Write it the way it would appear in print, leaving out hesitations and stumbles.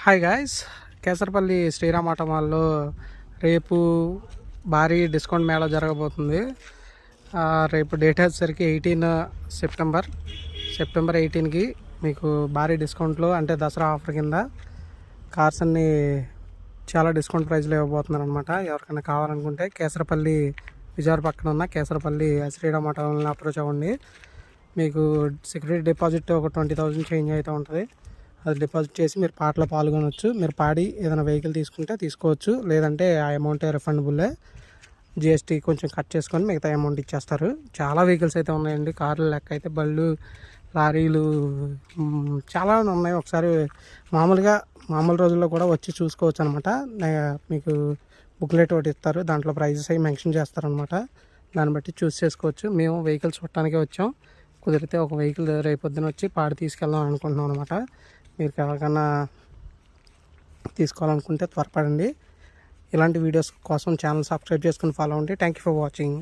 Hi guys, Kesarapalli Sriram auto మాల్లో రేపు భారీ డిస్కౌంట్ మేళా జరగబోతుంది. రేపు డేట్ వచ్చేసరికి 18 సెప్టెంబర్ 18కి మీకు భారీ డిస్కౌంట్లు అంటే దసరా ఆఫర్ కింద కార్స్ అన్ని చాలా డిస్కౌంట్ ప్రైస్లో ఇవ్వబోతున్నారు అనమాట. ఎవరికైనా కావాలనుకుంటే కేసరపల్లి విజయవాడ పక్కన ఉన్న కేసరపల్లి శ్రీరామ్ ఆటో మాల్ని అప్రోచ్ అవ్వండి. మీకు సెక్యూరిటీ డిపాజిట్ ఒక 20,000 చేంజ్ అయితే ఉంటుంది. అది డిపాజిట్ చేసి మీరు పాటలో పాల్గొనవచ్చు. మీరు పాడి ఏదైనా వెహికల్ తీసుకుంటే తీసుకోవచ్చు, లేదంటే ఆ అమౌంట్ రిఫండబుల్లే. జిఎస్టీ కొంచెం కట్ చేసుకొని మిగతా అమౌంట్ ఇచ్చేస్తారు. చాలా వెహికల్స్ అయితే ఉన్నాయండి. కార్లు లెక్క అయితే బళ్ళు, లారీలు చాలా ఉన్నాయి. ఒకసారి మామూలు రోజుల్లో కూడా వచ్చి చూసుకోవచ్చు అనమాట. మీకు బుక్లెట్ ఒకటి ఇస్తారు, దాంట్లో ప్రైజెస్ అవి మెన్షన్ చేస్తారనమాట. దాన్ని బట్టి చూస్ చేసుకోవచ్చు. మేము వెహికల్స్ చూడటానికే వచ్చాం. కుదిరితే ఒక వెహికల్ రేపొద్దున వచ్చి పాడి తీసుకెళ్దాం అనుకుంటున్నాం అనమాట. మీరు ఎవరికైనా తీసుకోవాలనుకుంటే త్వరపడండి. ఇలాంటి వీడియోస్ కోసం ఛానల్ సబ్స్క్రైబ్ చేసుకుని ఫాలో అవ్వండి. Thank you for watching.